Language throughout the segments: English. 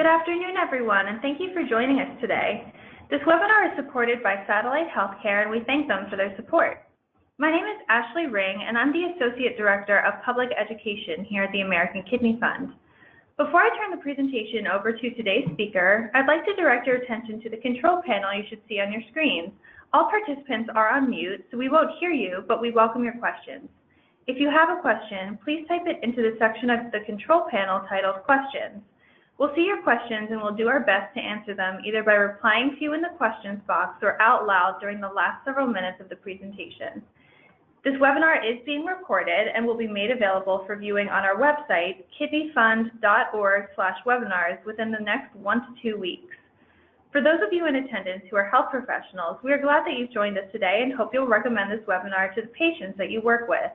Good afternoon, everyone, and thank you for joining us today. This webinar is supported by Satellite Healthcare, and we thank them for their support. My name is Ashley Ring, and I'm the Associate Director of Public Education here at the American Kidney Fund. Before I turn the presentation over to today's speaker, I'd like to direct your attention to the control panel you should see on your screen. All participants are on mute, so we won't hear you, but we welcome your questions. If you have a question, please type it into the section of the control panel titled Questions. We'll see your questions and we'll do our best to answer them either by replying to you in the questions box or out loud during the last several minutes of the presentation. This webinar is being recorded and will be made available for viewing on our website, kidneyfund.org/webinars, within the next 1 to 2 weeks. For those of you in attendance who are health professionals, we are glad that you've joined us today and hope you'll recommend this webinar to the patients that you work with.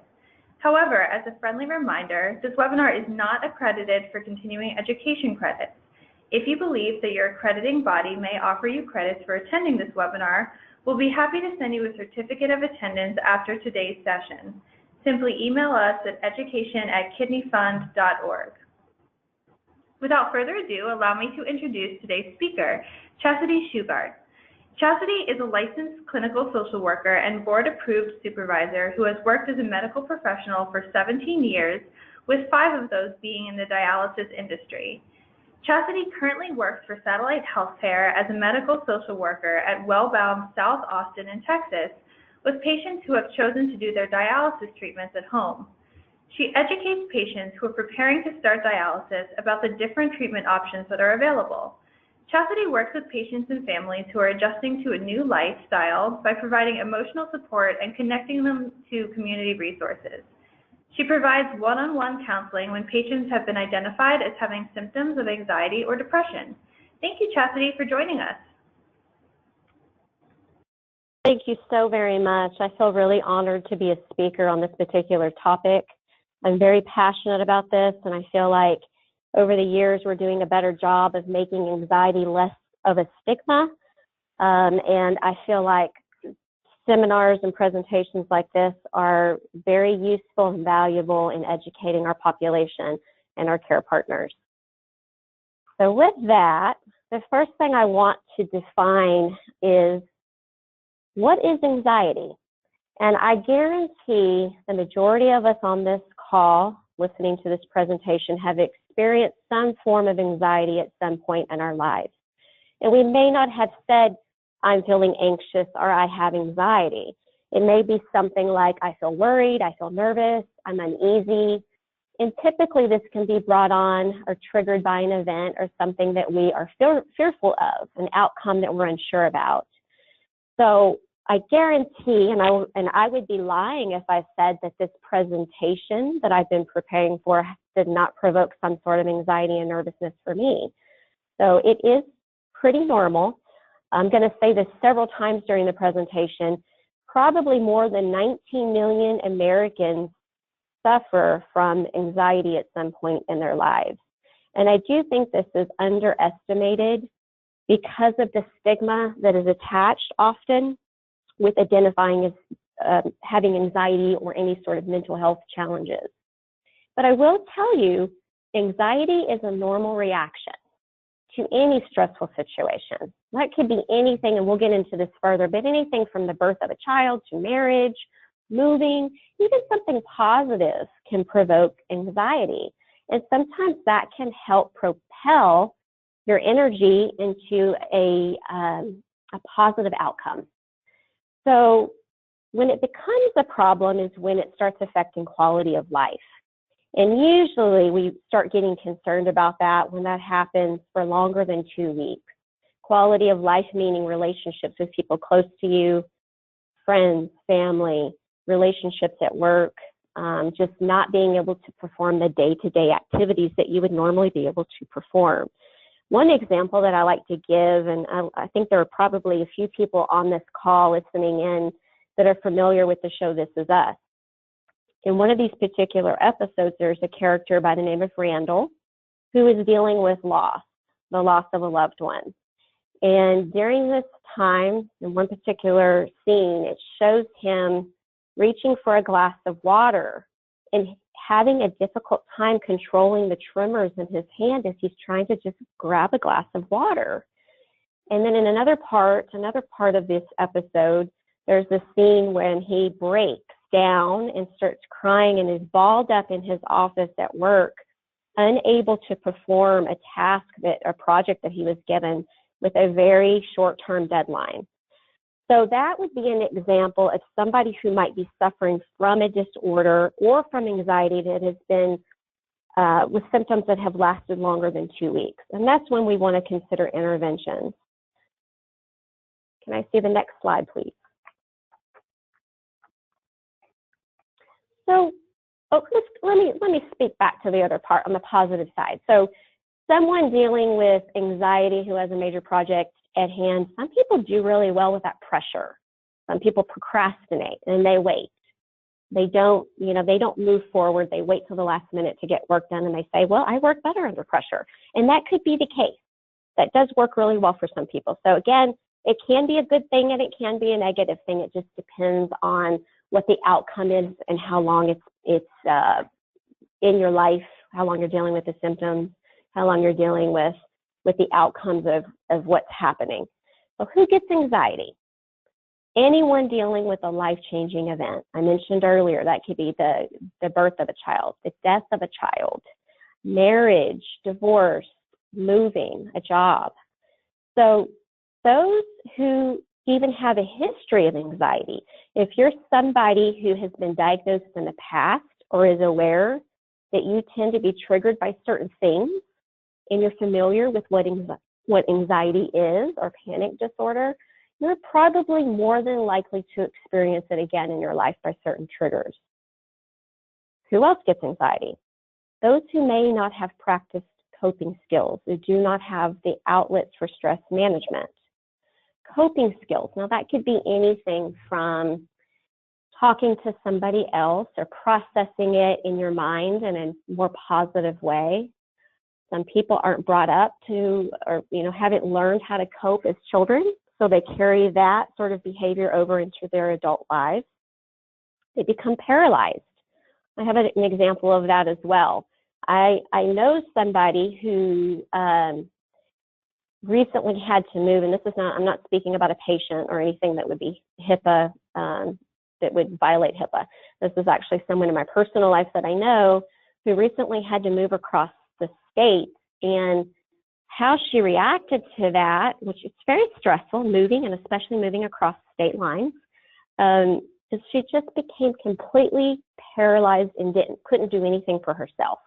However, as a friendly reminder, this webinar is not accredited for continuing education credits. If you believe that your accrediting body may offer you credits for attending this webinar, we'll be happy to send you a certificate of attendance after today's session. Simply email us at education@kidneyfund.org. Without further ado, allow me to introduce today's speaker, Chastity Shugart. Chastity is a licensed clinical social worker and board-approved supervisor who has worked as a medical professional for 17 years, with 5 of those being in the dialysis industry. Chastity currently works for Satellite Healthcare as a medical social worker at Wellbound South Austin in Texas, with patients who have chosen to do their dialysis treatments at home. She educates patients who are preparing to start dialysis about the different treatment options that are available. Chastity works with patients and families who are adjusting to a new lifestyle by providing emotional support and connecting them to community resources. She provides one-on-one counseling when patients have been identified as having symptoms of anxiety or depression. Thank you, Chastity, for joining us. Thank you so very much. I feel really honored to be a speaker on this particular topic. I'm very passionate about this, and I feel like over the years, we're doing a better job of making anxiety less of a stigma. And I feel like seminars and presentations like this are very useful and valuable in educating our population and our care partners. So with that, the first thing I want to define is, what is anxiety? And I guarantee the majority of us on this call listening to this presentation have experienced some form of anxiety at some point in our lives. And we may not have said, I'm feeling anxious or I have anxiety. It may be something like, I feel worried, I feel nervous, I'm uneasy. And typically this can be brought on or triggered by an event or something that we are fearful of, an outcome that we're unsure about. So I guarantee, and I would be lying if I said that this presentation that I've been preparing for did not provoke some sort of anxiety and nervousness for me. So it is pretty normal. I'm going to say this several times during the presentation. Probably more than 19 million Americans suffer from anxiety at some point in their lives. And I do think this is underestimated because of the stigma that is attached often with identifying as having anxiety or any sort of mental health challenges. But I will tell you, anxiety is a normal reaction to any stressful situation. That could be anything, and we'll get into this further, but anything from the birth of a child to marriage, moving, even something positive can provoke anxiety. And sometimes that can help propel your energy into a positive outcome. So when it becomes a problem is when it starts affecting quality of life. And usually we start getting concerned about that when that happens for longer than 2 weeks. Quality of life meaning relationships with people close to you, friends, family, relationships at work, just not being able to perform the day-to-day activities that you would normally be able to perform. One example that I like to give, and I think there are probably a few people on this call listening in that are familiar with the show This Is Us. In one of these particular episodes, there's a character by the name of Randall who is dealing with loss, the loss of a loved one. And during this time, in one particular scene, it shows him reaching for a glass of water and having a difficult time controlling the tremors in his hand as he's trying to just grab a glass of water. And then in another part of this episode, there's this scene when he breaks down and starts crying and is balled up in his office at work, unable to perform a project that he was given with a very short-term deadline. So that would be an example of somebody who might be suffering from a disorder or from anxiety that has been with symptoms that have lasted longer than 2 weeks. And that's when we want to consider interventions. Can I see the next slide, please? So let me speak back to the other part on the positive side. So someone dealing with anxiety who has a major project at hand, some people do really well with that pressure. Some people procrastinate and they wait. They don't move forward. They wait till the last minute to get work done, and they say, well, I work better under pressure. And that could be the case. That does work really well for some people. So again, it can be a good thing and it can be a negative thing. It just depends on what the outcome is and how long it's in your life, how long you're dealing with the symptoms, how long you're dealing with the outcomes of what's happening. So who gets anxiety? Anyone dealing with a life-changing event. I mentioned earlier that could be the birth of a child, the death of a child, marriage, divorce, moving, a job. So those who even have a history of anxiety, if you're somebody who has been diagnosed in the past or is aware that you tend to be triggered by certain things, and you're familiar with what anxiety is or panic disorder, you're probably more than likely to experience it again in your life by certain triggers. Who else gets anxiety? Those who may not have practiced coping skills, who do not have the outlets for stress management. Coping skills, now that could be anything from talking to somebody else or processing it in your mind in a more positive way. Some people aren't brought up to, or haven't learned how to cope as children, so they carry that sort of behavior over into their adult lives. They become paralyzed. I have an example of that as well. I know somebody who recently had to move, and I'm not speaking about a patient or anything that would be HIPAA, that would violate HIPAA. This is actually someone in my personal life that I know who recently had to move across the state, and how she reacted to that, which is very stressful, moving, and especially moving across state lines, is she just became completely paralyzed and couldn't do anything for herself.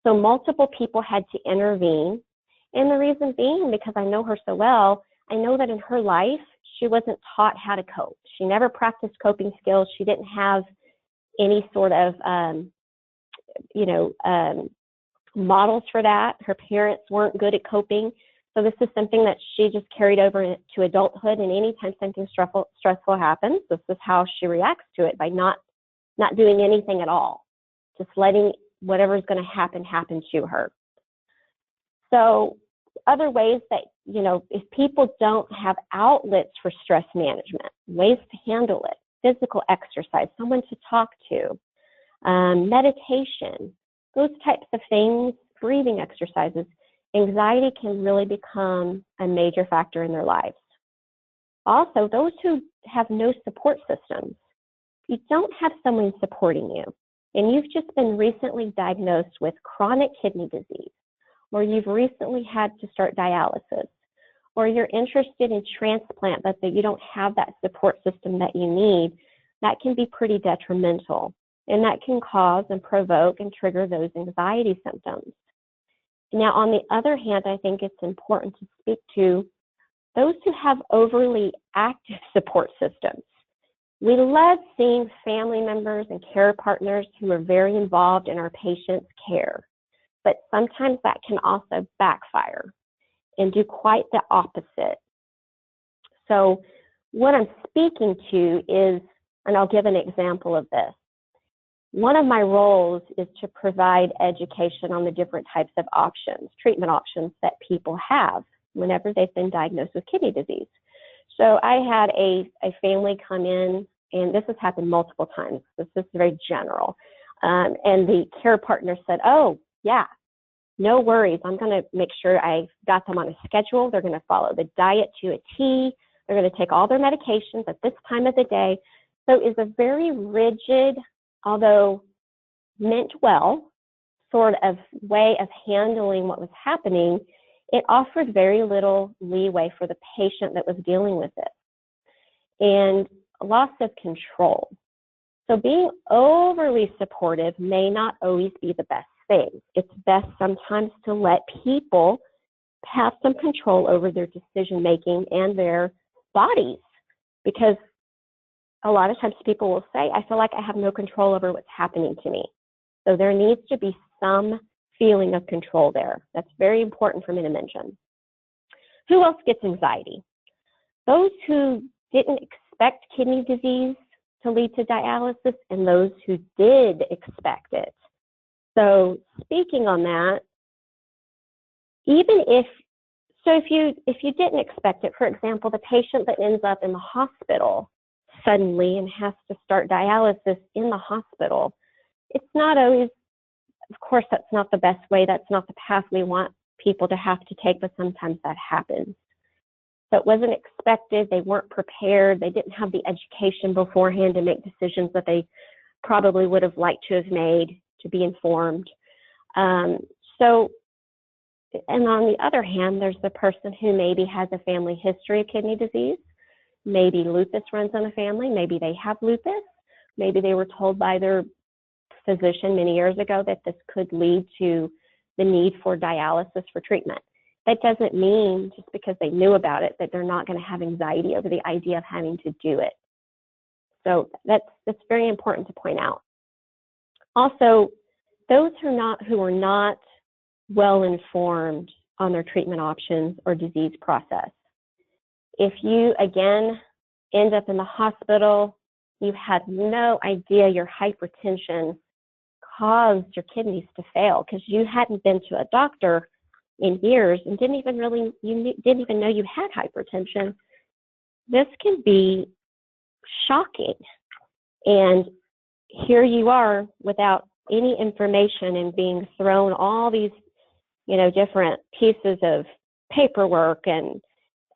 So multiple people had to intervene, and the reason being, because I know her so well, I know that in her life, she wasn't taught how to cope. She never practiced coping skills. She didn't have any sort of, models for that. Her parents weren't good at coping. So this is something that she just carried over to adulthood, and anytime something stressful happens, this is how she reacts to it, by not doing anything at all, just letting whatever's going to happen to her. So other ways that, if people don't have outlets for stress management, ways to handle it, physical exercise, someone to talk to, meditation, those types of things, breathing exercises, anxiety can really become a major factor in their lives. Also, those who have no support systems, you don't have someone supporting you, and you've just been recently diagnosed with chronic kidney disease, or you've recently had to start dialysis, or you're interested in transplant, but that you don't have that support system that you need, that can be pretty detrimental. And that can cause and provoke and trigger those anxiety symptoms. Now, on the other hand, I think it's important to speak to those who have overly active support systems. We love seeing family members and care partners who are very involved in our patients' care, but sometimes that can also backfire and do quite the opposite. So what I'm speaking to is, and I'll give an example of this. One of my roles is to provide education on the different types of treatment options that people have whenever they've been diagnosed with kidney disease. So I had a family come in, and this has happened multiple times. This is very general. And the care partner said, oh, yeah, no worries. I'm going to make sure I got them on a schedule. They're going to follow the diet to a T. They're going to take all their medications at this time of the day. So it was a very rigid, although meant well, sort of way of handling what was happening. It offered very little leeway for the patient that was dealing with it. And loss of control. So being overly supportive may not always be the best thing. It's best sometimes to let people have some control over their decision making and their bodies, because a lot of times people will say, I feel like I have no control over what's happening to me. So there needs to be some feeling of control there. That's very important for me to mention. Who else gets anxiety? Those who didn't expect kidney disease to lead to dialysis and those who did expect it. So speaking on that, even if you didn't expect it, for example, the patient that ends up in the hospital suddenly and has to start dialysis in the hospital, it's not always, of course, that's not the best way. That's not the path we want people to have to take, but sometimes that happens. So it wasn't expected. They weren't prepared. They didn't have the education beforehand to make decisions that they probably would have liked to have made, to be informed. And on the other hand, there's the person who maybe has a family history of kidney disease. Maybe lupus runs in the family. Maybe they have lupus. Maybe they were told by their physician many years ago that this could lead to the need for dialysis for treatment. That doesn't mean just because they knew about it that they're not going to have anxiety over the idea of having to do it. So that's very important to point out. Also, those who are not well informed on their treatment options or disease process. If you, again, end up in the hospital, you had no idea your hypertension caused your kidneys to fail because you hadn't been to a doctor in years and didn't even know you had hypertension, this can be shocking. And here you are without any information and being thrown all these, different pieces of paperwork and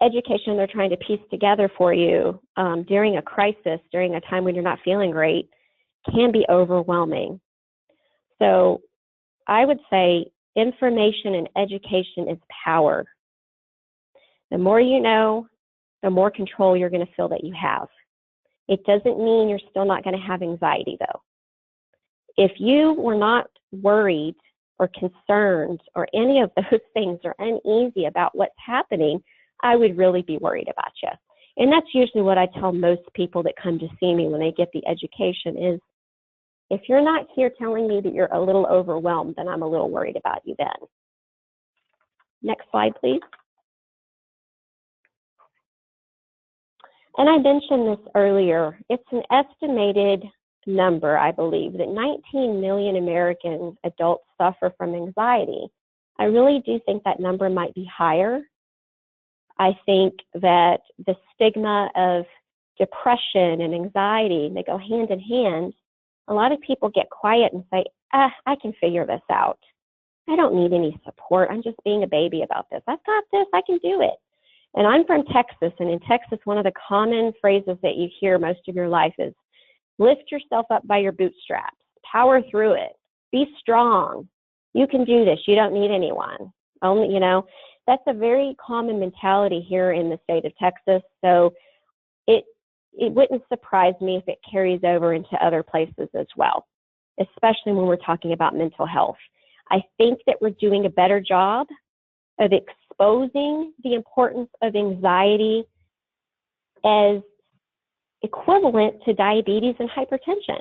education they're trying to piece together for you during a crisis, during a time when you're not feeling great, can be overwhelming. So I would say information and education is power. The more you know, the more control you're going to feel that you have. It doesn't mean you're still not going to have anxiety, though. If you were not worried or concerned or any of those things or uneasy about what's happening, I would really be worried about you. And that's usually what I tell most people that come to see me when they get the education is, if you're not here telling me that you're a little overwhelmed, then I'm a little worried about you then. Next slide, please. And I mentioned this earlier. It's an estimated number, I believe, that 19 million American adults suffer from anxiety. I really do think that number might be higher. I think that the stigma of depression and anxiety, they go hand in hand. A lot of people get quiet and say, I can figure this out. I don't need any support. I'm just being a baby about this. I've got this. I can do it. And I'm from Texas, and in Texas, one of the common phrases that you hear most of your life is, lift yourself up by your bootstraps, power through it, be strong. You can do this. You don't need anyone. Only, that's a very common mentality here in the state of Texas. So it wouldn't surprise me if it carries over into other places as well, especially when we're talking about mental health. I think that we're doing a better job of exposing the importance of anxiety as equivalent to diabetes and hypertension.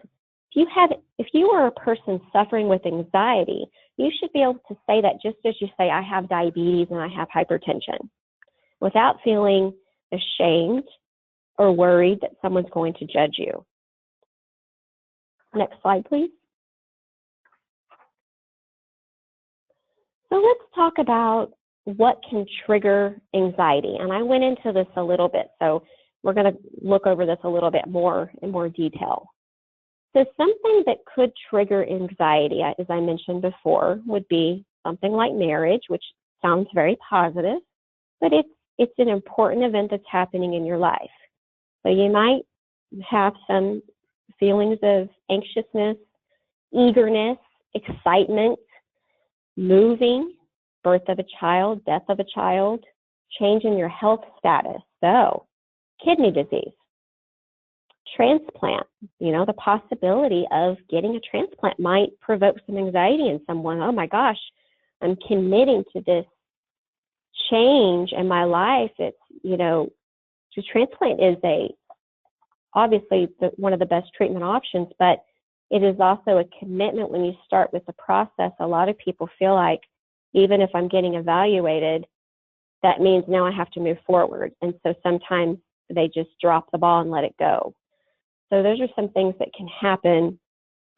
If you are a person suffering with anxiety, you should be able to say that just as you say, I have diabetes and I have hypertension, without feeling ashamed or worried that someone's going to judge you. Next slide, please. So let's talk about what can trigger anxiety. And I went into this a little bit, so we're going to look over this a little bit more in more detail. So something that could trigger anxiety, as I mentioned before, would be something like marriage, which sounds very positive, but it's an important event that's happening in your life. So you might have some feelings of anxiousness, eagerness, excitement, moving, birth of a child, death of a child, change in your health status. So kidney disease, transplant, the possibility of getting a transplant might provoke some anxiety in someone. Oh my gosh, I'm committing to this change in my life. It's, to transplant is obviously one of the best treatment options, but it is also a commitment when you start with the process. A lot of people feel like even if I'm getting evaluated, that means now I have to move forward. And so sometimes they just drop the ball and let it go. So those are some things that can happen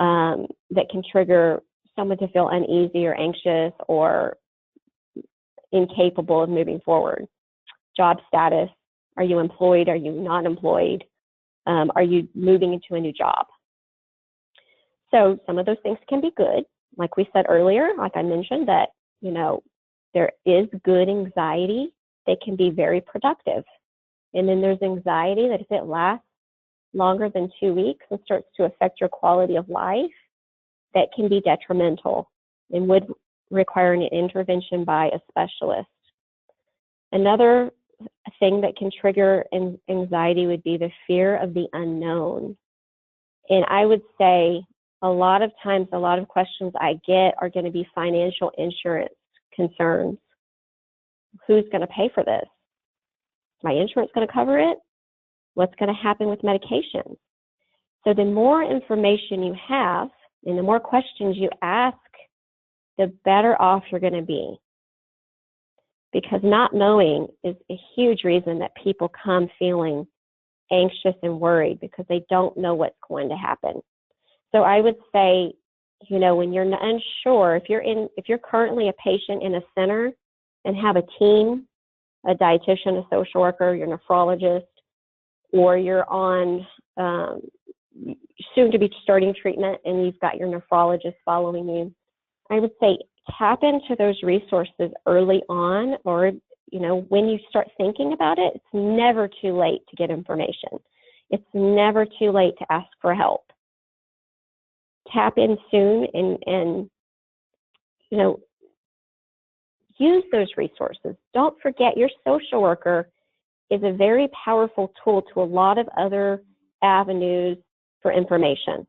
that can trigger someone to feel uneasy or anxious or incapable of moving forward. Job status. Are you employed? Are you not employed? Are you moving into a new job? So some of those things can be good. Like we said earlier, like I mentioned, that, there is good anxiety that can be very productive. And then there's anxiety that if it lasts longer than 2 weeks and starts to affect your quality of life, that can be detrimental and would require an intervention by a specialist. Another thing that can trigger anxiety would be the fear of the unknown. And I would say a lot of times, a lot of questions I get are going to be financial insurance concerns. Who's going to pay for this? Is my insurance going to cover it? What's going to happen with medications? So the more information you have and the more questions you ask, the better off you're going to be. Because not knowing is a huge reason that people come feeling anxious and worried because they don't know what's going to happen. So I would say, when you're unsure, if you're currently a patient in a center and have a team, a dietitian, a social worker, your nephrologist, or you're on soon to be starting treatment and you've got your nephrologist following you, I would say tap into those resources early on, or, when you start thinking about it, it's never too late to get information. It's never too late to ask for help. Tap in soon and use those resources. Don't forget your social worker is a very powerful tool to a lot of other avenues for information.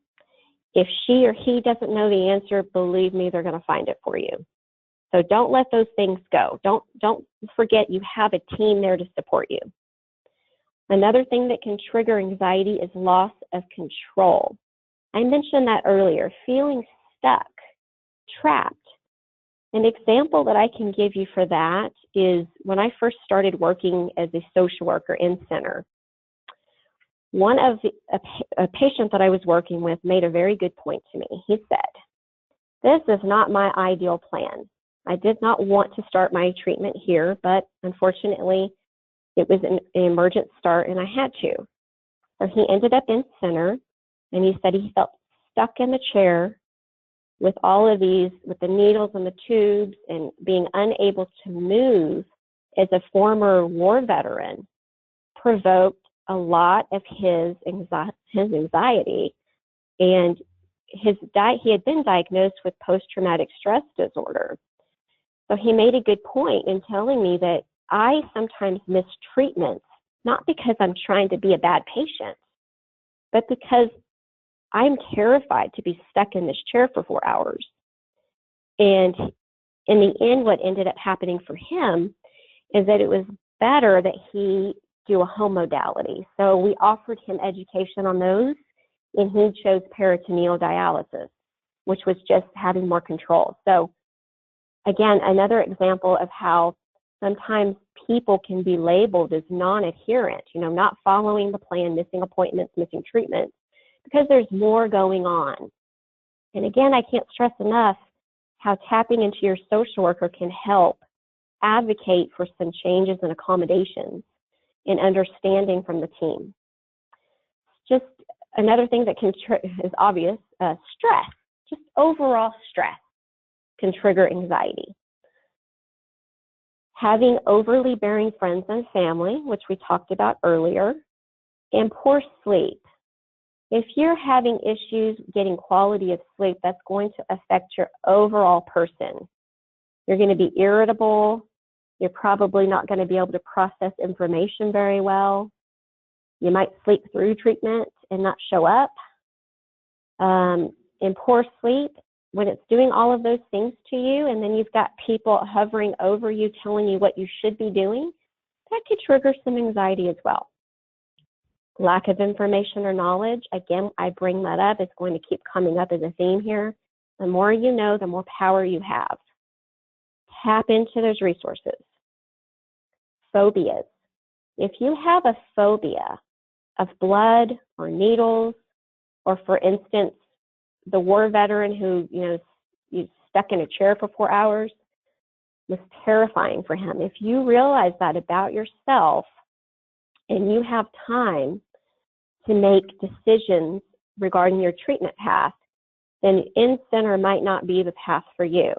If she or he doesn't know the answer, believe me, they're going to find it for you. So don't let those things go. Don't forget you have a team there to support you. Another thing that can trigger anxiety is loss of control. I mentioned that earlier, feeling stuck, trapped. An example that I can give you for that is when I first started working as a social worker in center. One of a patient that I was working with made a very good point to me. He said, "This is not my ideal plan. I did not want to start my treatment here, but unfortunately, it was an emergent start and I had to." So he ended up in center, and he said he felt stuck in the chair with all of these, with the needles and the tubes, and being unable to move as a former war veteran provoked a lot of his anxiety. And he had been diagnosed with post-traumatic stress disorder. So he made a good point in telling me that I sometimes miss treatments, not because I'm trying to be a bad patient, but because I'm terrified to be stuck in this chair for 4 hours. And in the end, what ended up happening for him is that it was better that he do a home modality. So we offered him education on those, and he chose peritoneal dialysis, which was just having more control. So again, another example of how sometimes people can be labeled as non-adherent, not following the plan, missing appointments, missing treatments, because there's more going on. And again, I can't stress enough how tapping into your social worker can help advocate for some changes and accommodations and understanding from the team. Just Another thing that is obvious, stress, just overall stress can trigger anxiety. Having overly bearing friends and family, which we talked about earlier, and poor sleep. If you're having issues getting quality of sleep, that's going to affect your overall person. You're going to be irritable. You're probably not going to be able to process information very well. You might sleep through treatment and not show up. In poor sleep, when it's doing all of those things to you, and then you've got people hovering over you telling you what you should be doing, that could trigger some anxiety as well. Lack of information or knowledge, again, I bring that up. It's going to keep coming up as a theme here. The more you know, the more power you have. Tap into those resources. Phobias. If you have a phobia of blood or needles, or for instance, the war veteran who, you stuck in a chair for 4 hours, was terrifying for him. If you realize that about yourself and you have time to make decisions regarding your treatment path, then in-center might not be the path for you.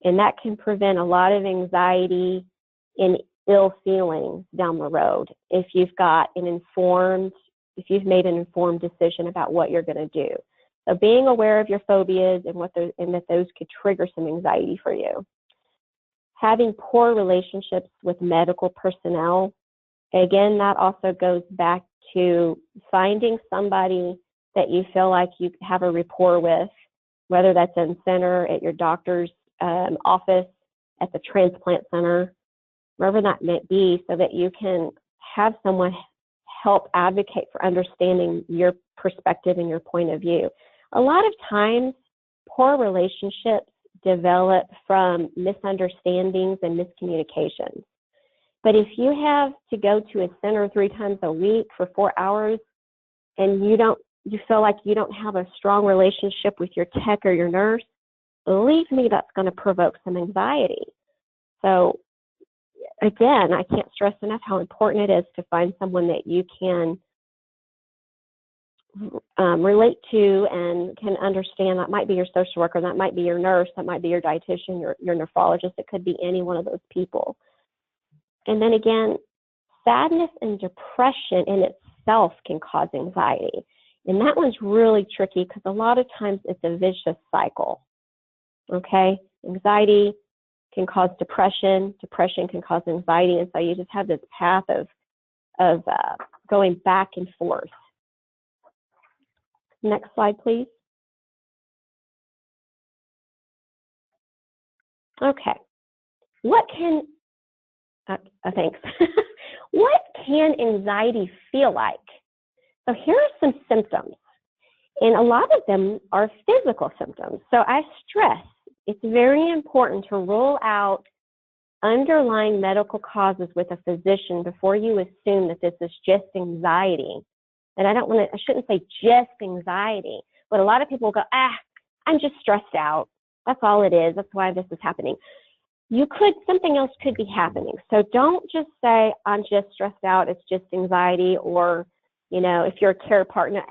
And that can prevent a lot of anxiety and ill feelings down the road if you've made an informed decision about what you're going to do. So being aware of your phobias and that those could trigger some anxiety for you. Having poor relationships with medical personnel, again, that also goes back to finding somebody that you feel like you have a rapport with, whether that's in center, at your doctor's office, at the transplant center, wherever that may be, so that you can have someone help advocate for understanding your perspective and your point of view. A lot of times, poor relationships develop from misunderstandings and miscommunications. But if you have to go to a center 3 times a week for 4 hours and you feel like you don't have a strong relationship with your tech or your nurse, believe me, that's going to provoke some anxiety. So again, I can't stress enough how important it is to find someone that you can relate to and can understand. That might be your social worker, that might be your nurse, that might be your dietitian, your nephrologist. It could be any one of those people. And then again, sadness and depression in itself can cause anxiety. And that one's really tricky because a lot of times it's a vicious cycle. Okay? Anxiety can cause depression. Depression can cause anxiety. And so you just have this path of going back and forth. Next slide, please. Okay. Thanks. What can anxiety feel like? So here are some symptoms, and a lot of them are physical symptoms. So I stress it's very important to rule out underlying medical causes with a physician before you assume that this is just anxiety. And I shouldn't say just anxiety, but a lot of people go, I'm just stressed out. That's all it is. That's why this is happening. Something else could be happening. So don't just say, I'm just stressed out, it's just anxiety, or, if you're a care partner,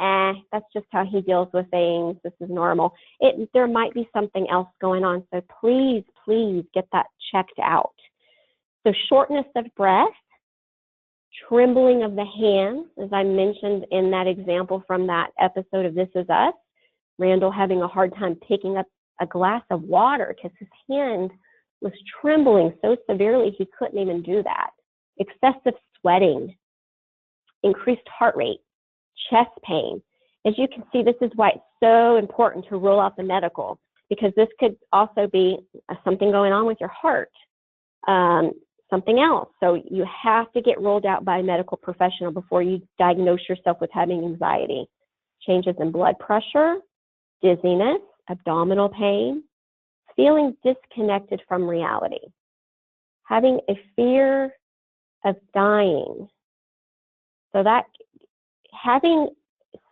that's just how he deals with things, this is normal. There might be something else going on. So please get that checked out. So shortness of breath, trembling of the hands, as I mentioned in that example from that episode of This Is Us, Randall having a hard time picking up a glass of water because his hand was trembling so severely he couldn't even do that. Excessive sweating, increased heart rate, chest pain. As you can see, this is why it's so important to rule out the medical, because this could also be something going on with your heart, something else. So you have to get ruled out by a medical professional before you diagnose yourself with having anxiety. Changes in blood pressure, dizziness, abdominal pain, feeling disconnected from reality, having a fear of dying. So that having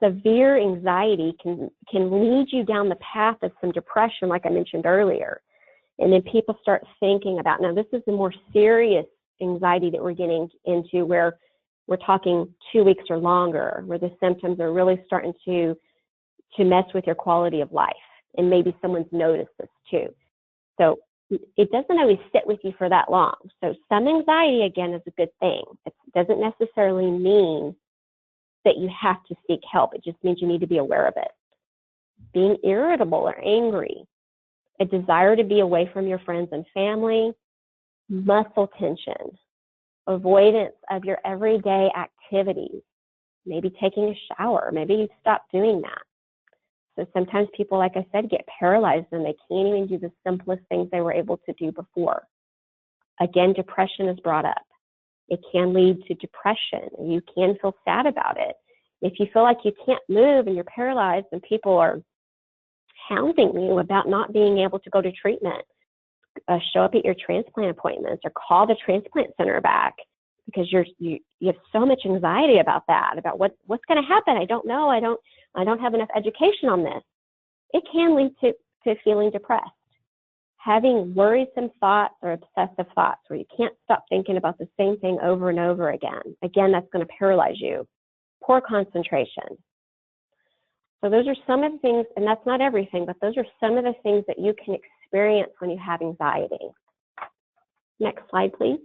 severe anxiety can lead you down the path of some depression, like I mentioned earlier. And then people start thinking about, now this is the more serious anxiety that we're getting into, where We're talking 2 weeks or longer, where the symptoms are really starting to mess with your quality of life. And maybe someone's noticed this too. So it doesn't always sit with you for that long. So some anxiety, again, is a good thing. It doesn't necessarily mean that you have to seek help. It just means you need to be aware of it. Being irritable or angry, a desire to be away from your friends and family, muscle tension, avoidance of your everyday activities, maybe taking a shower, maybe you stop doing that. So sometimes people, like I said, get paralyzed and they can't even do the simplest things they were able to do before. Again, depression is brought up. It can lead to depression. You can feel sad about it. If you feel like you can't move and you're paralyzed and people are hounding you about not being able to go to treatment, show up at your transplant appointments or call the transplant center back because you have so much anxiety about that, about what's going to happen. I don't know. I don't have enough education on this. It can lead to feeling depressed. Having worrisome thoughts or obsessive thoughts where you can't stop thinking about the same thing over and over again. Again, that's going to paralyze you. Poor concentration. So those are some of the things, and that's not everything, but those are some of the things that you can experience when you have anxiety. Next slide, please.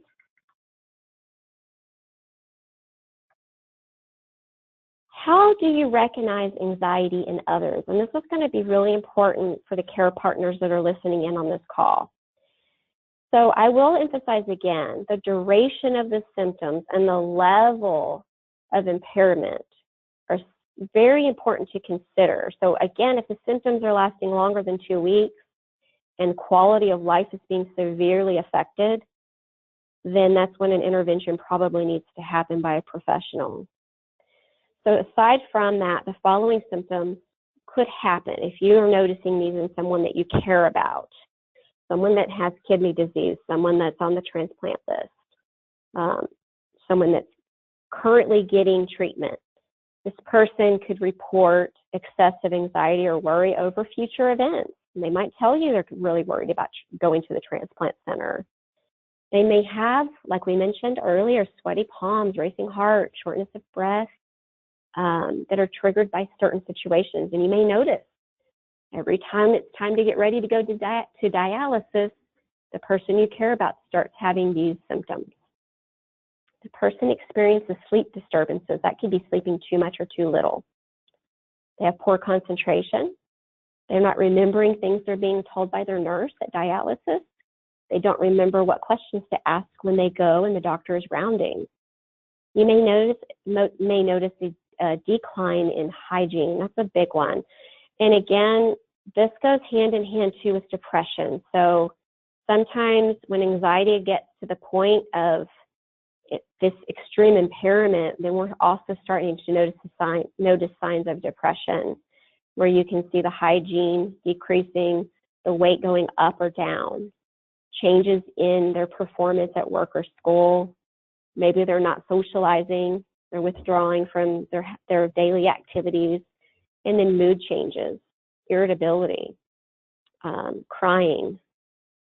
How do you recognize anxiety in others? And this is going to be really important for the care partners that are listening in on this call. So I will emphasize again, the duration of the symptoms and the level of impairment are very important to consider. So again, if the symptoms are lasting longer than 2 weeks and quality of life is being severely affected, then that's when an intervention probably needs to happen by a professional. So aside from that, the following symptoms could happen if you are noticing these in someone that you care about, someone that has kidney disease, someone that's on the transplant list, someone that's currently getting treatment. This person could report excessive anxiety or worry over future events. And they might tell you they're really worried about going to the transplant center. They may have, like we mentioned earlier, sweaty palms, racing heart, shortness of breath, that are triggered by certain situations. And you may notice every time it's time to get ready to go to dialysis, the person you care about starts having these symptoms. The person experiences sleep disturbances. That could be sleeping too much or too little. They have poor concentration. They're not remembering things they're being told by their nurse at dialysis. They don't remember what questions to ask when they go and the doctor is rounding. You may notice a decline in hygiene. That's a big one. And again, this goes hand in hand too with depression. So sometimes when anxiety gets to the point of this extreme impairment, then we're also starting to notice signs of depression, where you can see the hygiene decreasing, the weight going up or down, changes in their performance at work or school. Maybe they're not socializing, they're withdrawing from their daily activities, and then mood changes, irritability, crying,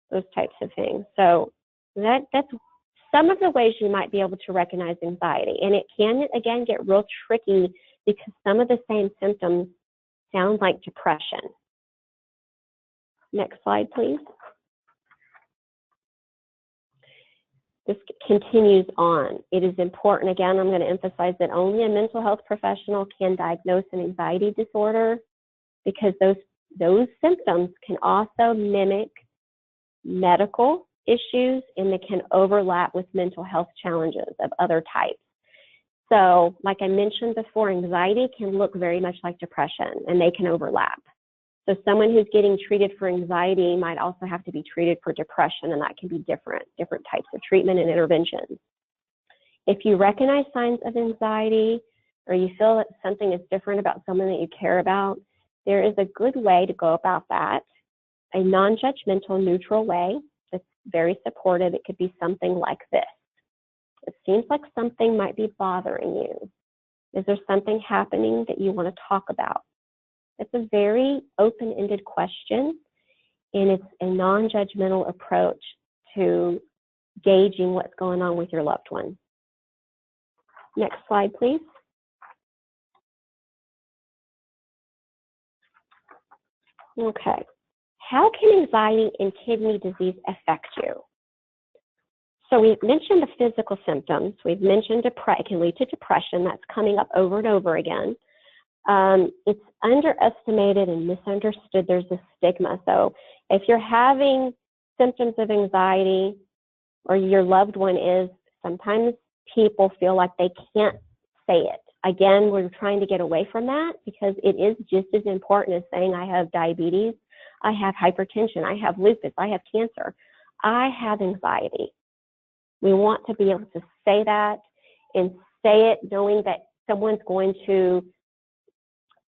those types of things. So that's some of the ways you might be able to recognize anxiety. And it can, again, get real tricky because some of the same symptoms sound like depression. Next slide, please. This continues on. It is important, again, I'm going to emphasize that only a mental health professional can diagnose an anxiety disorder, because those symptoms can also mimic medical issues and they can overlap with mental health challenges of other types. So, like I mentioned before, anxiety can look very much like depression and they can overlap. So someone who's getting treated for anxiety might also have to be treated for depression, and that can be different types of treatment and interventions. If you recognize signs of anxiety or you feel that something is different about someone that you care about, there is a good way to go about that, a non-judgmental, neutral way that's very supportive. It could be something like this. It seems like something might be bothering you. Is there something happening that you want to talk about? It's a very open-ended question, and it's a non-judgmental approach to gauging what's going on with your loved one. Next slide, please. Okay. How can anxiety and kidney disease affect you? So we've mentioned the physical symptoms. We've mentioned it can lead to depression. That's coming up over and over again. It's underestimated and misunderstood. There's a stigma. So if you're having symptoms of anxiety or your loved one is, sometimes people feel like they can't say it. Again, we're trying to get away from that because it is just as important as saying I have diabetes, I have hypertension, I have lupus, I have cancer, I have anxiety. We want to be able to say that and say it knowing that someone's going to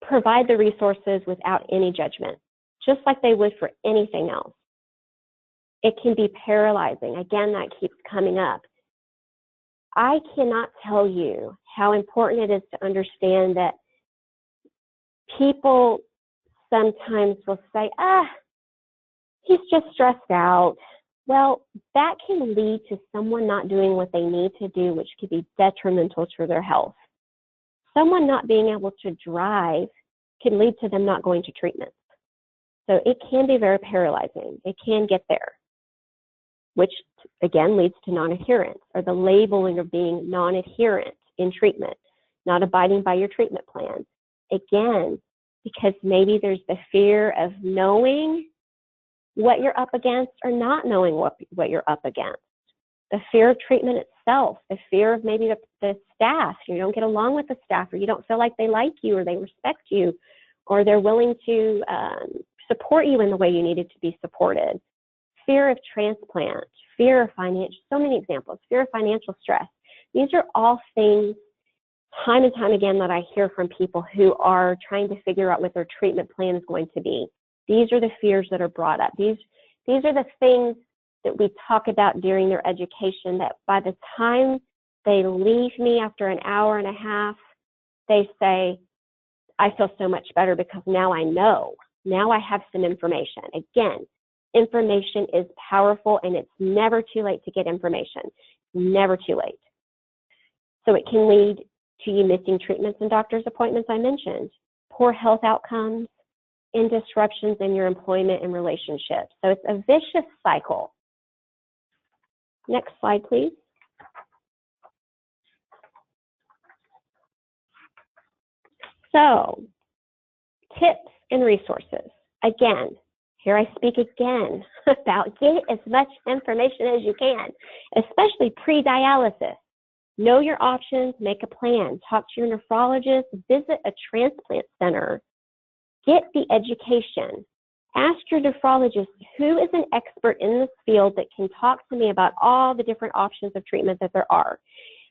provide the resources without any judgment, just like they would for anything else. It can be paralyzing. Again, that keeps coming up. I cannot tell you how important it is to understand that people sometimes will say, he's just stressed out. Well, that can lead to someone not doing what they need to do, which could be detrimental to their health. Someone not being able to drive can lead to them not going to treatment. So it can be very paralyzing. It can get there, which again leads to non-adherence or the labeling of being non-adherent in treatment, not abiding by your treatment plan. Again, because maybe there's the fear of knowing what you're up against or not knowing what you're up against. The fear of treatment itself, the fear of maybe the staff, you don't get along with the staff or you don't feel like they like you or they respect you or they're willing to support you in the way you needed to be supported. Fear of transplant, fear of financial, so many examples, fear of financial stress. These are all things time and time again that I hear from people who are trying to figure out what their treatment plan is going to be. These are the fears that are brought up. These are the things that we talk about during their education that by the time they leave me after an hour and a half, they say, I feel so much better because now I know. Now I have some information. Again, information is powerful and it's never too late to get information. Never too late. So it can lead to you missing treatments and doctor's appointments I mentioned, poor health outcomes, and disruptions in your employment and relationships. So it's a vicious cycle. Next slide, please. So, tips and resources. Again, here I speak again about get as much information as you can, especially pre-dialysis. Know your options, make a plan, talk to your nephrologist, visit a transplant center, get the education. Ask your nephrologist who is an expert in this field that can talk to me about all the different options of treatment that there are.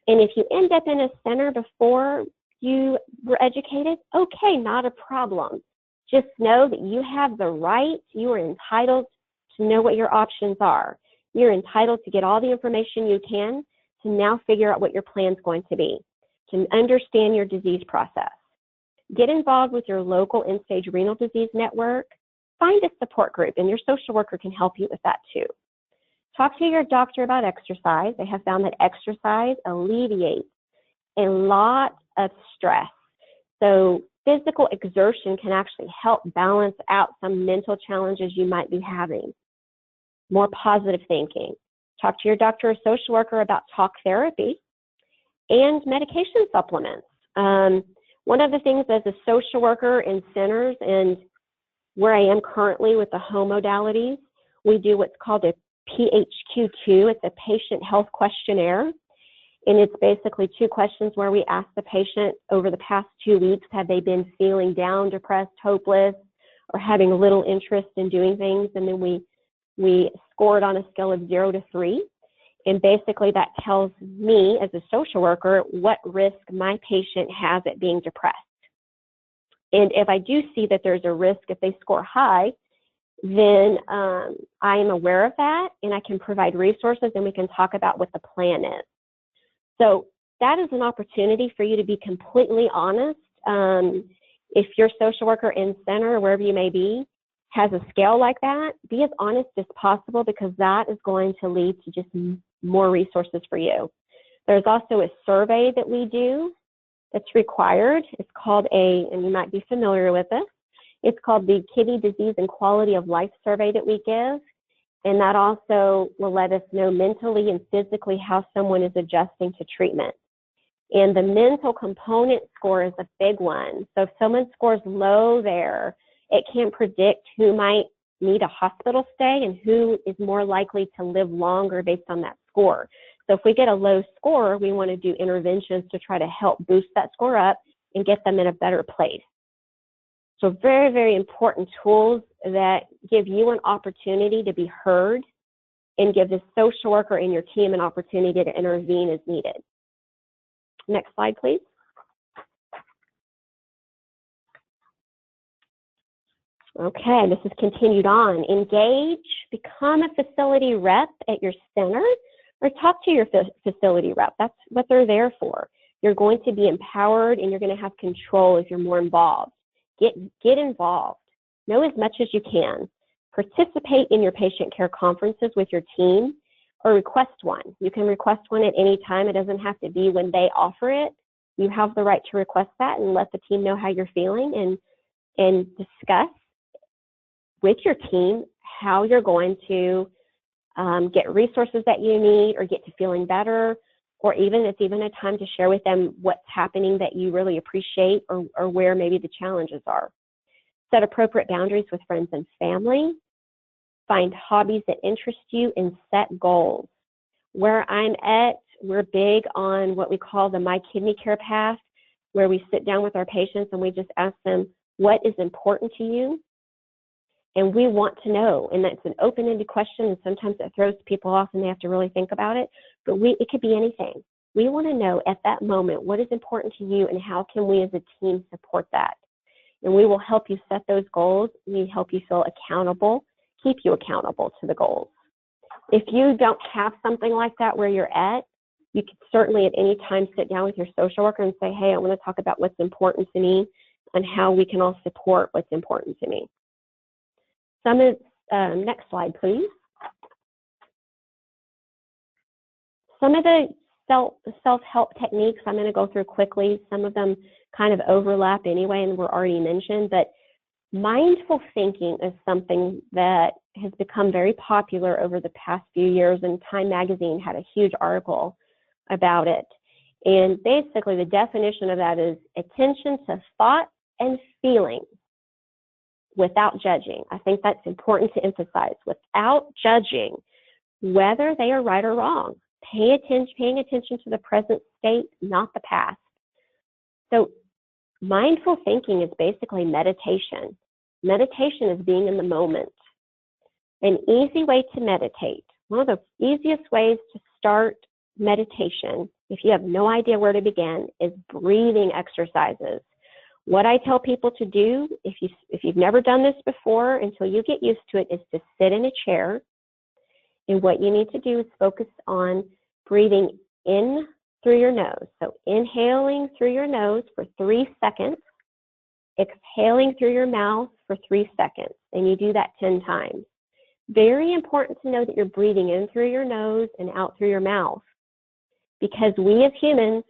And if you end up in a center before you were educated, okay, not a problem. Just know that you have the right, you are entitled to know what your options are. You're entitled to get all the information you can to now figure out what your plan is going to be, to understand your disease process. Get involved with your local end-stage renal disease network. Find a support group, and your social worker can help you with that too. Talk to your doctor about exercise. They have found that exercise alleviates a lot of stress. So physical exertion can actually help balance out some mental challenges you might be having. More positive thinking. Talk to your doctor or social worker about talk therapy and medication supplements. One of the things as a social worker in centers and where I am currently with the home modalities, we do what's called a PHQ-2. It's a patient health questionnaire. And it's basically 2 questions where we ask the patient over the past 2 weeks, have they been feeling down, depressed, hopeless, or having little interest in doing things? And then we score it on a scale of 0 to 3. And basically that tells me as a social worker what risk my patient has at being depressed. And if I do see that there's a risk, if they score high, then I am aware of that and I can provide resources and we can talk about what the plan is. So that is an opportunity for you to be completely honest. If your social worker in center or wherever you may be has a scale like that, be as honest as possible because that is going to lead to just more resources for you. There's also a survey that we do that's required. It's called and you might be familiar with this, it's called the Kidney Disease and Quality of Life Survey that we give. And that also will let us know mentally and physically how someone is adjusting to treatment. And the mental component score is a big one. So if someone scores low there, it can predict who might need a hospital stay and who is more likely to live longer based on that score. So if we get a low score, we want to do interventions to try to help boost that score up and get them in a better place. So very, very important tools that give you an opportunity to be heard and give the social worker and your team an opportunity to intervene as needed. Next slide, please. Okay, this is continued on. Engage, become a facility rep at your center, or talk to your facility rep. That's what they're there for. You're going to be empowered and you're going to have control if you're more involved. Get involved. Know as much as you can. Participate in your patient care conferences with your team or request one. You can request one at any time. It doesn't have to be when they offer it. You have the right to request that and let the team know how you're feeling and discuss with your team how you're going to get resources that you need or get to feeling better, or even it's even a time to share with them what's happening that you really appreciate or where maybe the challenges are. Set appropriate boundaries with friends and family. Find hobbies that interest you and set goals. Where I'm at, we're big on what we call the My Kidney Care Path, where we sit down with our patients and we just ask them, what is important to you? And we want to know, and that's an open-ended question, and sometimes it throws people off and they have to really think about it, but it could be anything. We want to know at that moment what is important to you and how can we as a team support that. And we will help you set those goals. We help you feel accountable, keep you accountable to the goals. If you don't have something like that where you're at, you can certainly at any time sit down with your social worker and say, hey, I want to talk about what's important to me and how we can all support what's important to me. Next slide, please. Some of the self-help techniques I'm going to go through quickly. Some of them kind of overlap anyway and were already mentioned, but mindful thinking is something that has become very popular over the past few years, and Time Magazine had a huge article about it. And basically the definition of that is attention to thought and feeling without judging. I think that's important to emphasize. Without judging whether they are right or wrong. Paying attention to the present state, not the past. So mindful thinking is basically meditation. Meditation is being in the moment. An easy way to meditate, one of the easiest ways to start meditation, if you have no idea where to begin, is breathing exercises. What I tell people to do, if you've never done this before, until you get used to it, is to sit in a chair. And what you need to do is focus on breathing in through your nose. So inhaling through your nose for 3 seconds, exhaling through your mouth for 3 seconds. And you do that 10 times. Very important to know that you're breathing in through your nose and out through your mouth. Because we as humans,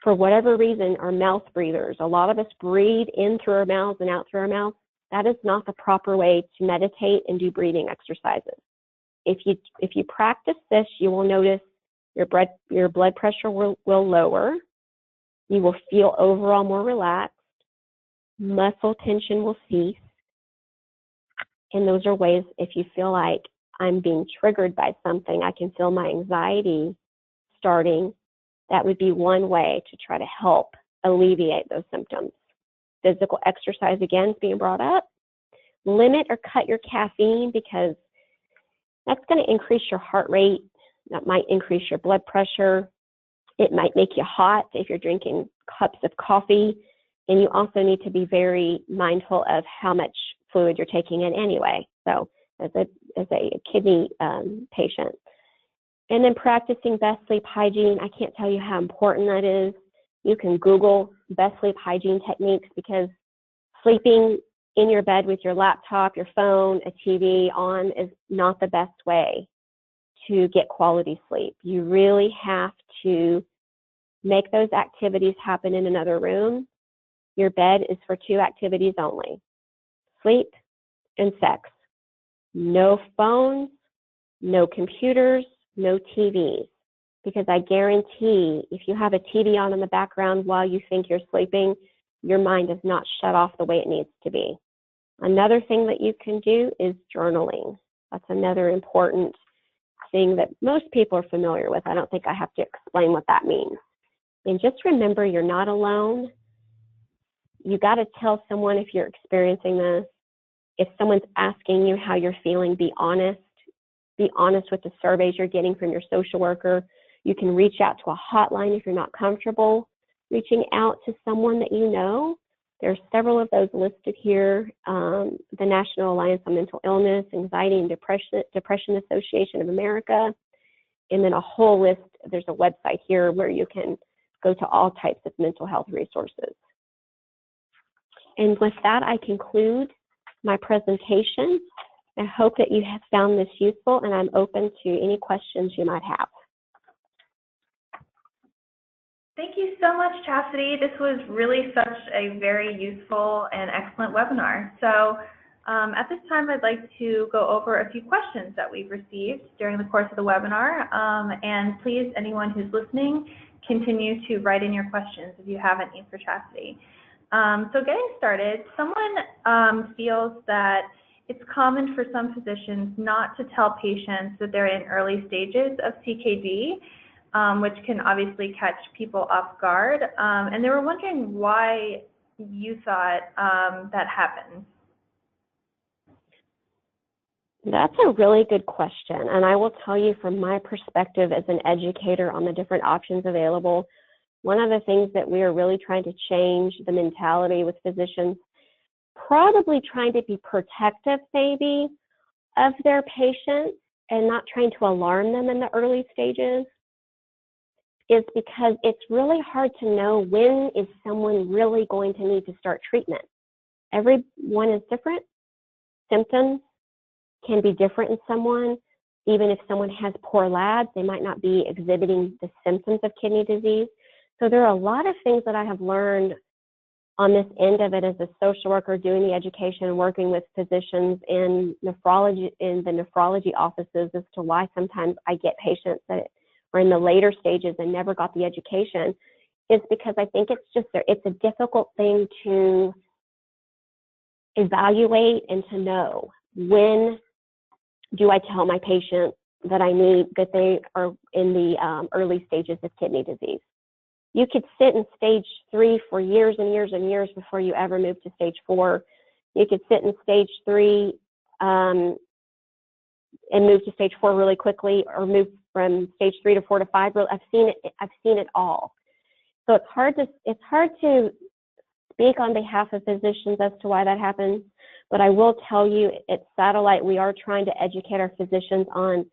for whatever reason, are mouth breathers. A lot of us breathe in through our mouths and out through our mouths. That is not the proper way to meditate and do breathing exercises. If you practice this, you will notice your blood pressure will lower. You will feel overall more relaxed. Muscle tension will cease. And those are ways, if you feel like I'm being triggered by something, I can feel my anxiety starting. That would be one way to try to help alleviate those symptoms. Physical exercise, again, is being brought up. Limit or cut your caffeine, because that's going to increase your heart rate. That might increase your blood pressure. It might make you hot if you're drinking cups of coffee. And you also need to be very mindful of how much fluid you're taking in anyway. So as a kidney patient. And then practicing best sleep hygiene. I can't tell you how important that is. You can Google best sleep hygiene techniques, because sleeping in your bed with your laptop, your phone, a TV on is not the best way to get quality sleep. You really have to make those activities happen in another room. Your bed is for 2 activities only: sleep and sex. No phones, no computers, no TVs. Because I guarantee if you have a TV on in the background while you think you're sleeping, your mind is not shut off the way it needs to be. Another thing that you can do is journaling. That's another important thing that most people are familiar with. I don't think I have to explain what that means. And just remember, you're not alone. You got to tell someone if you're experiencing this. If someone's asking you how you're feeling, be honest. Be honest with the surveys you're getting from your social worker. You can reach out to a hotline if you're not comfortable reaching out to someone that you know. There's several of those listed here. The National Alliance on Mental Illness, Anxiety and Depression Association of America, and then a whole list. There's a website here where you can go to all types of mental health resources. And with that, I conclude my presentation. I hope that you have found this useful, and I'm open to any questions you might have. Thank you so much, Chastity. This was really such a very useful and excellent webinar. So at this time, I'd like to go over a few questions that we've received during the course of the webinar. And please, anyone who's listening, continue to write in your questions if you have any for Chastity. So getting started, someone feels that it's common for some physicians not to tell patients that they're in early stages of CKD, which can obviously catch people off guard. And they were wondering why you thought that happened. That's a really good question. And I will tell you from my perspective as an educator on the different options available, one of the things that we are really trying to change the mentality with physicians, probably trying to be protective maybe of their patients and not trying to alarm them in the early stages, is because it's really hard to know when is someone really going to need to start treatment. Everyone is different. Symptoms can be different in someone. Even if someone has poor labs, they might not be exhibiting the symptoms of kidney disease. So there are a lot of things that I have learned on this end of it as a social worker, doing the education and working with physicians in nephrology, in the nephrology offices, as to why sometimes I get patients that are in the later stages and never got the education, is because I think it's a difficult thing to evaluate and to know. When do I tell my patient that that they are in the early stages of kidney disease? You could sit in stage 3 for years and years and years before you ever move to stage 4. You could sit in stage 3 and move to stage 4 really quickly, or move from stage 3 to 4 to 5. I've seen it all. So it's hard to speak on behalf of physicians as to why that happens. But I will tell you, at Satellite, we are trying to educate our physicians on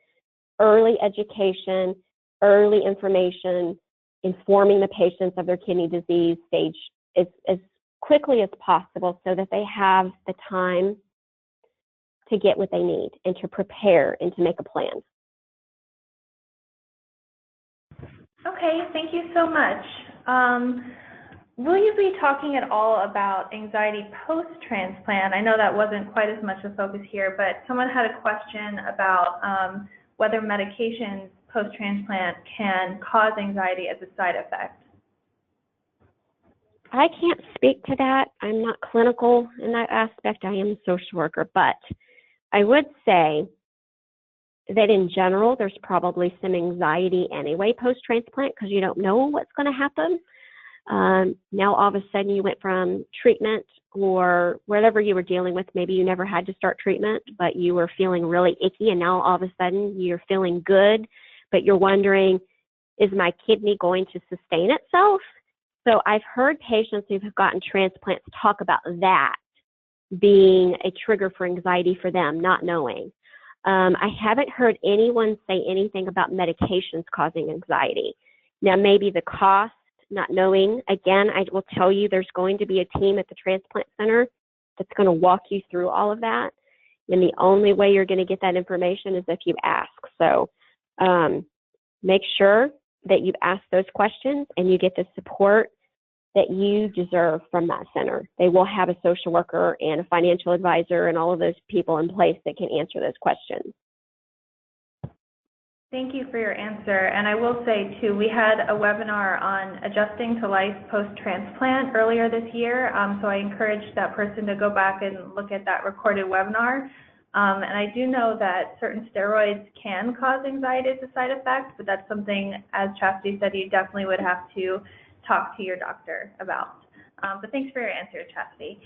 early education, early information, informing the patients of their kidney disease stage as quickly as possible, so that they have the time to get what they need and to prepare and to make a plan. Okay, thank you so much. Will you be talking at all about anxiety post-transplant? I know that wasn't quite as much a focus here, but someone had a question about whether medications post-transplant can cause anxiety as a side effect. I can't speak to that. I'm not clinical in that aspect. I am a social worker, but I would say that in general, there's probably some anxiety anyway post-transplant, because you don't know what's going to happen. Now all of a sudden you went from treatment or whatever you were dealing with, maybe you never had to start treatment, but you were feeling really icky, and now all of a sudden you're feeling good, but you're wondering, is my kidney going to sustain itself? So I've heard patients who've gotten transplants talk about that being a trigger for anxiety for them, not knowing. I haven't heard anyone say anything about medications causing anxiety. Now, maybe the cost, not knowing. Again, I will tell you, there's going to be a team at the transplant center that's going to walk you through all of that. And the only way you're going to get that information is if you ask. So make sure that you ask those questions and you get the support that you deserve from that center. They will have a social worker and a financial advisor and all of those people in place that can answer those questions. Thank you for your answer. And I will say, too, we had a webinar on adjusting to life post-transplant earlier this year, so I encourage that person to go back and look at that recorded webinar. And I do know that certain steroids can cause anxiety as a side effect, but that's something, as Chastity said, you definitely would have to talk to your doctor about. But thanks for your answer, Chastity.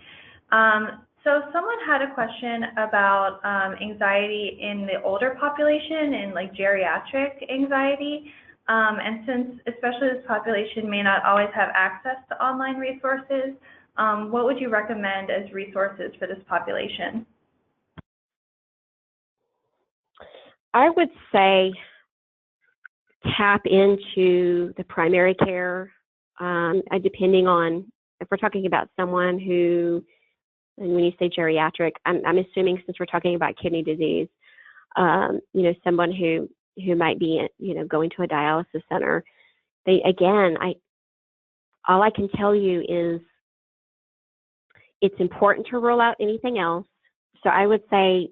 So someone had a question about anxiety in the older population and like geriatric anxiety. And since especially this population may not always have access to online resources, what would you recommend as resources for this population? I would say tap into the primary care, depending on if we're talking about someone who, and when you say geriatric, I'm assuming since we're talking about kidney disease, someone who might be, going to a dialysis center. All I can tell you is it's important to rule out anything else. So I would say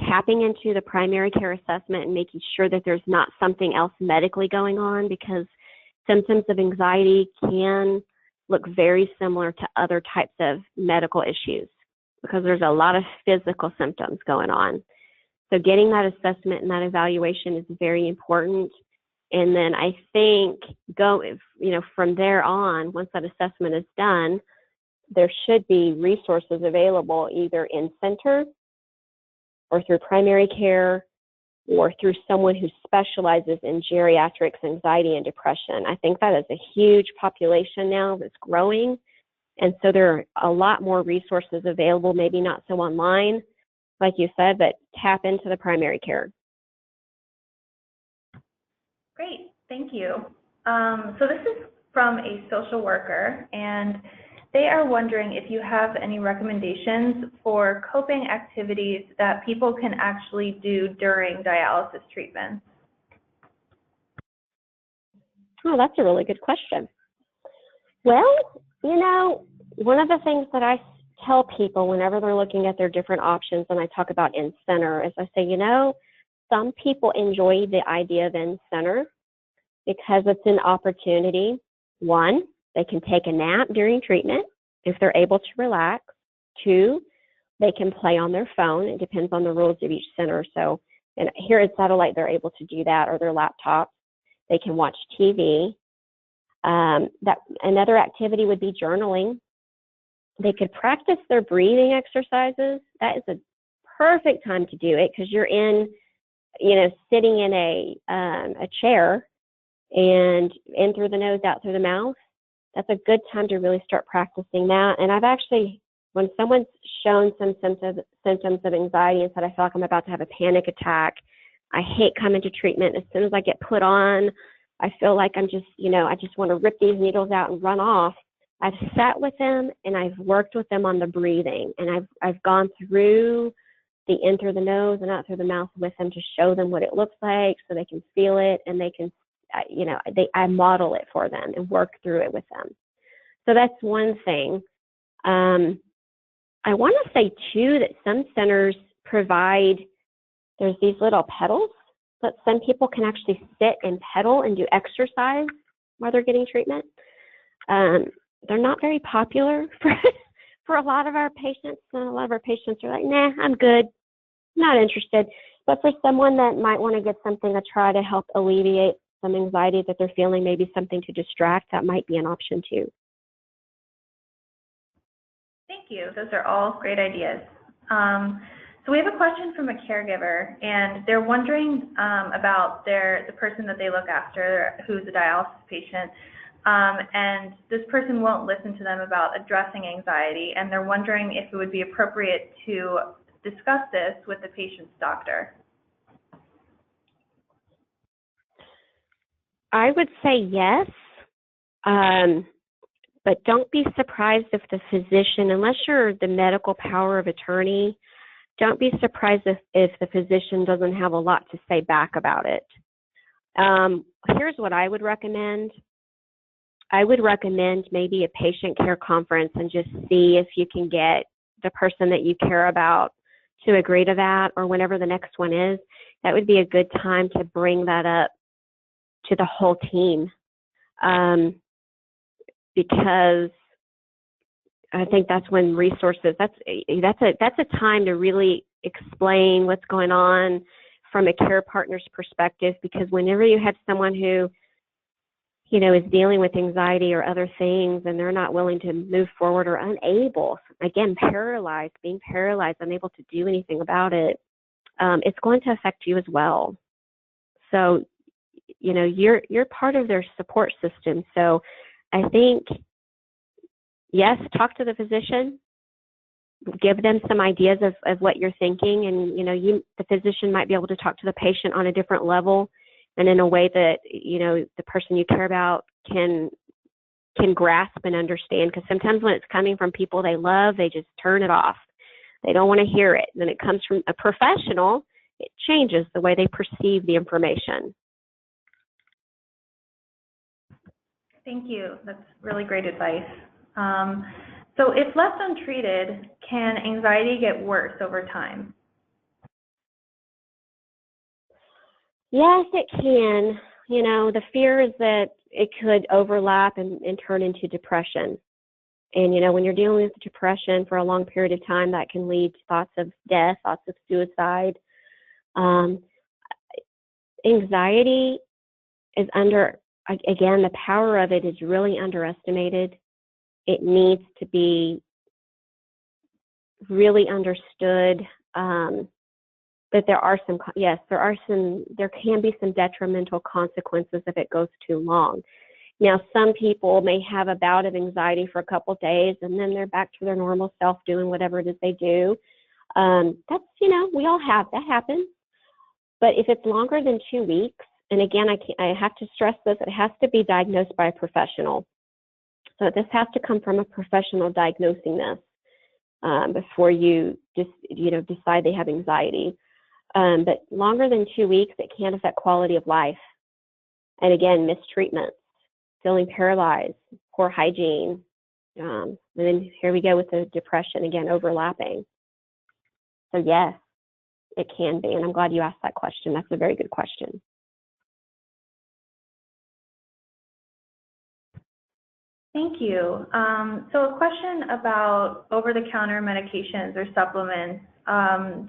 tapping into the primary care assessment and making sure that there's not something else medically going on, because symptoms of anxiety can look very similar to other types of medical issues because there's a lot of physical symptoms going on. So getting that assessment and that evaluation is very important. And then I think from there on, once that assessment is done, there should be resources available either in center or through primary care or through someone who specializes in geriatrics, anxiety, and depression. I think that is a huge population now that's growing. And so there are a lot more resources available, maybe not so online, like you said, but tap into the primary care. Great, thank you. So this is from a social worker, and they are wondering if you have any recommendations for coping activities that people can actually do during dialysis treatments. Oh, that's a really good question. Well, one of the things that I tell people whenever they're looking at their different options, and I talk about in-center, is I say, some people enjoy the idea of in-center because it's an opportunity. One, they can take a nap during treatment if they're able to relax. Two, they can play on their phone. It depends on the rules of each center. So, and here at Satellite, they're able to do that, or their laptops. They can watch TV. Another activity would be journaling. They could practice their breathing exercises. That is a perfect time to do it because you're sitting in a chair and in through the nose, out through the mouth. That's a good time to really start practicing that. And I've actually, when someone's shown some symptoms of anxiety and said, I feel like I'm about to have a panic attack, I hate coming to treatment. As soon as I get put on, I feel like I'm just, I just want to rip these needles out and run off. I've sat with them and I've worked with them on the breathing, and I've gone through the in through the nose and out through the mouth with them to show them what it looks like so they can feel it, and they can, I model it for them and work through it with them. So that's one thing. I want to say too that some centers provide, there's these little pedals that some people can actually sit and pedal and do exercise while they're getting treatment. They're not very popular for a lot of our patients. And a lot of our patients are like, nah, I'm good, not interested. But for someone that might want to get something to try to help alleviate some anxiety that they're feeling, maybe something to distract, that might be an option too. Thank you. Those are all great ideas. So we have a question from a caregiver, and they're wondering about the person that they look after who's a dialysis patient. And this person won't listen to them about addressing anxiety, and they're wondering if it would be appropriate to discuss this with the patient's doctor. I would say yes, but don't be surprised if the physician, unless you're the medical power of attorney, don't be surprised if the physician doesn't have a lot to say back about it. Here's what I would recommend. I would recommend maybe a patient care conference and just see if you can get the person that you care about to agree to that, or whenever the next one is. That would be a good time to bring that up to the whole team, because I think that's when resources, that's a time to really explain what's going on from a care partner's perspective, because whenever you have someone who, you know, is dealing with anxiety or other things and they're not willing to move forward or unable, again, paralyzed, being paralyzed, unable to do anything about it, it's going to affect you as well. So, you know, you're part of their support system. So I think, yes, talk to the physician, give them some ideas of what you're thinking, and, you know, the physician might be able to talk to the patient on a different level and in a way that, you know, the person you care about can grasp and understand, because sometimes when it's coming from people they love, they just turn it off. They don't want to hear it. When it comes from a professional, it changes the way they perceive the information. Thank you. That's really great advice. So if left untreated, can anxiety get worse over time? Yes, it can. You know, the fear is that it could overlap and turn into depression. And, you know, when you're dealing with depression for a long period of time, that can lead to thoughts of death, thoughts of suicide. Anxiety is again, the power of it is really underestimated. It needs to be really understood, that there can be some detrimental consequences if it goes too long. Now, some people may have a bout of anxiety for a couple of days and then they're back to their normal self doing whatever it is they do. That's, you know, we all have, that happens. But if it's longer than 2 weeks, and again, I have to stress this, it has to be diagnosed by a professional. So this has to come from a professional diagnosing this before you just, you know, decide they have anxiety. But longer than 2 weeks, it can affect quality of life. And again, mistreatment, feeling paralyzed, poor hygiene. And then here we go with the depression, again, overlapping. So yes, it can be. And I'm glad you asked that question. That's a very good question. Thank you. So a question about over-the-counter medications or supplements.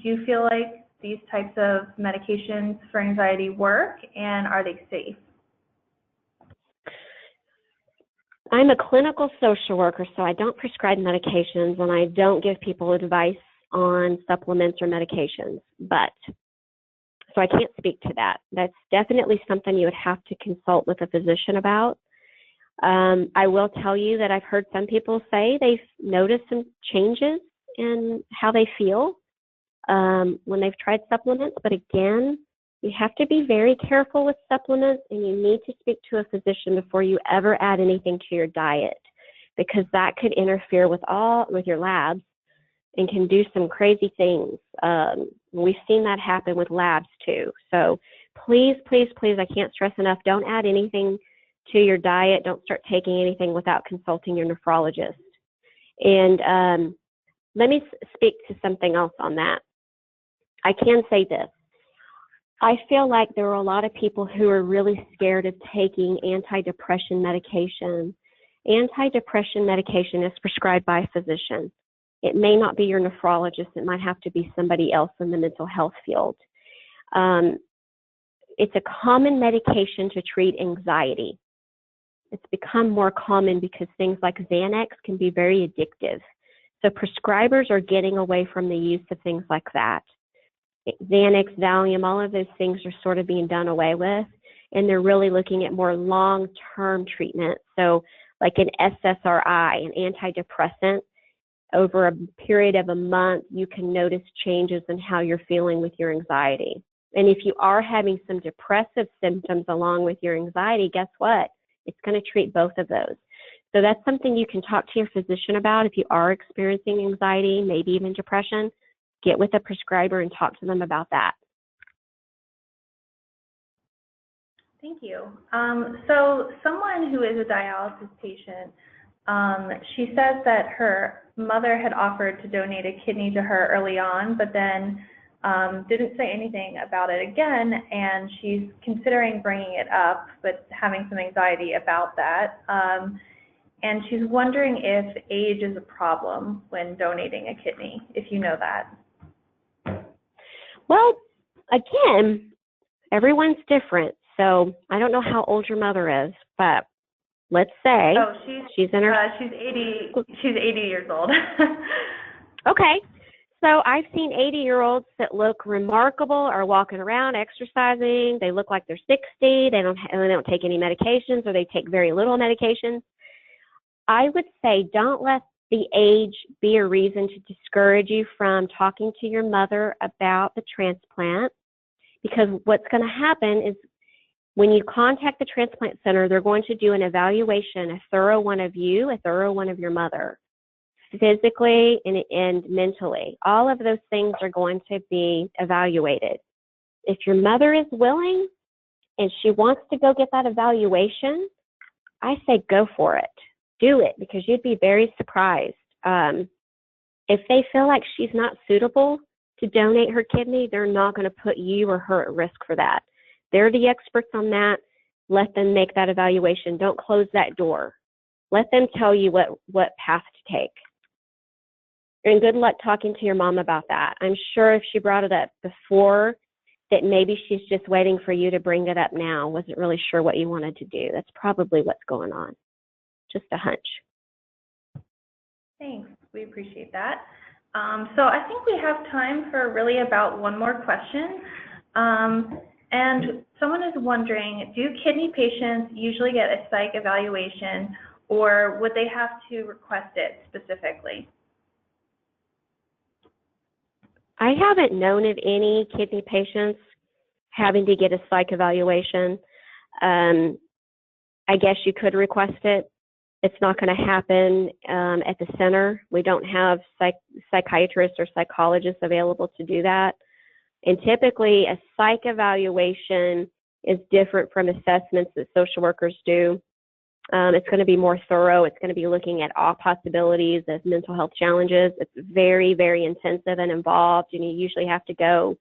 Do you feel like these types of medications for anxiety work, and are they safe? I'm a clinical social worker, so I don't prescribe medications and I don't give people advice on supplements or medications. So I can't speak to that. That's definitely something you would have to consult with a physician about. I will tell you that I've heard some people say they've noticed some changes in how they feel when they've tried supplements. But again, you have to be very careful with supplements, and you need to speak to a physician before you ever add anything to your diet, because that could interfere with your labs and can do some crazy things. We've seen that happen with labs too. So please, please, please, I can't stress enough, don't add anything to your diet. Don't start taking anything without consulting your nephrologist. And let me speak to something else on that. I can say this. I feel like there are a lot of people who are really scared of taking antidepressant medication. Antidepressant medication is prescribed by a physician. It may not be your nephrologist. It might have to be somebody else in the mental health field. It's a common medication to treat anxiety. It's become more common because things like Xanax can be very addictive. So prescribers are getting away from the use of things like that. Xanax, Valium, all of those things are sort of being done away with, and they're really looking at more long-term treatment. So like an SSRI, an antidepressant, over a period of a month, you can notice changes in how you're feeling with your anxiety. And if you are having some depressive symptoms along with your anxiety, guess what? It's going to treat both of those. So that's something you can talk to your physician about if you are experiencing anxiety, maybe even depression. Get with a prescriber and talk to them about that. Thank you. So someone who is a dialysis patient, she says that her mother had offered to donate a kidney to her early on, but then didn't say anything about it again, and she's considering bringing it up, but having some anxiety about that. And she's wondering if age is a problem when donating a kidney, if you know that. Well, again, everyone's different. So I don't know how old your mother is, but let's say she's in her she's 80 years old. Okay. So I've seen 80-year-olds that look remarkable, are walking around, exercising. They look like they're 60. They don't take any medications, or they take very little medications. I would say don't let the age be a reason to discourage you from talking to your mother about the transplant, because what's going to happen is when you contact the transplant center, they're going to do an evaluation, a thorough one of you, a thorough one of your mother, physically and mentally. All of those things are going to be evaluated. If your mother is willing and she wants to go get that evaluation, I say go for it. Do it, because you'd be very surprised. If they feel like she's not suitable to donate her kidney, they're not going to put you or her at risk for that. They're the experts on that. Let them make that evaluation. Don't close that door. Let them tell you what path to take. And good luck talking to your mom about that. I'm sure if she brought it up before, that maybe she's just waiting for you to bring it up now, wasn't really sure what you wanted to do. That's probably what's going on. Just a hunch. Thanks. We appreciate that. So I think we have time for really about one more question. And someone is wondering, do kidney patients usually get a psych evaluation, or would they have to request it specifically? I haven't known of any kidney patients having to get a psych evaluation. I guess you could request it. It's not going to happen at the center. We don't have psychiatrists or psychologists available to do that. And typically, a psych evaluation is different from assessments that social workers do. It's going to be more thorough. It's going to be looking at all possibilities of mental health challenges. It's very, very intensive and involved, and you usually have to go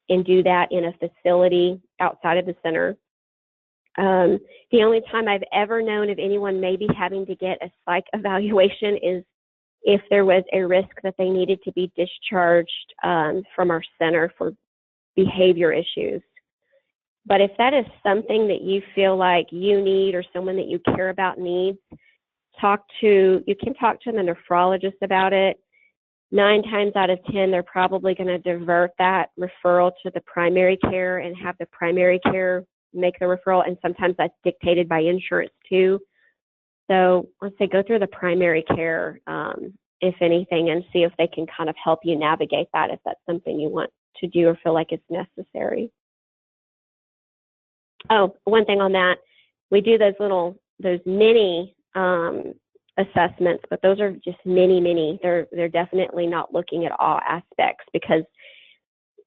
and do that in a facility outside of the center. The only time I've ever known of anyone maybe having to get a psych evaluation is if there was a risk that they needed to be discharged from our center for behavior issues. But if that is something that you feel like you need, or someone that you care about needs, you can talk to the nephrologist about it. 9 times out of 10, they're probably going to divert that referral to the primary care and have the primary care make the referral. And sometimes that's dictated by insurance too. So let's say go through the primary care, if anything, and see if they can kind of help you navigate that, if that's something you want to do or feel like it's necessary. Oh, one thing on that, we do those mini assessments, but those are just mini. They're definitely not looking at all aspects, because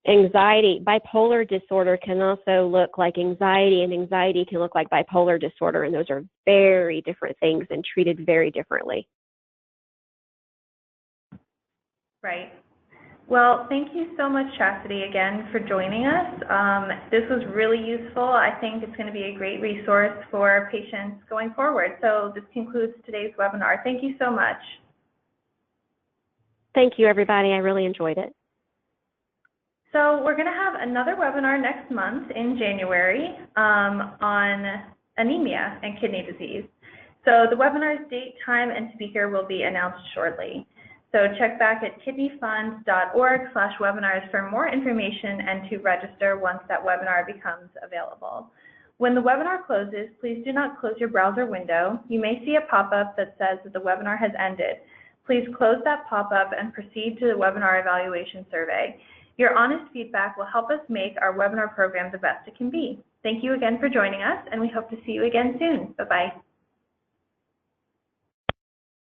bipolar disorder can also look like anxiety, and anxiety can look like bipolar disorder, and those are very different things and treated very differently. Right. Well, thank you so much, Chastity, again, for joining us. This was really useful. I think it's going to be a great resource for patients going forward. So this concludes today's webinar. Thank you so much. Thank you, everybody. I really enjoyed it. So we're going to have another webinar next month in January on anemia and kidney disease. So the webinar's date, time, and speaker will be announced shortly. So check back at kidneyfunds.org/webinars for more information and to register once that webinar becomes available. When the webinar closes, please do not close your browser window. You may see a pop-up that says that the webinar has ended. Please close that pop-up and proceed to the webinar evaluation survey. Your honest feedback will help us make our webinar program the best it can be. Thank you again for joining us, and we hope to see you again soon. Bye-bye.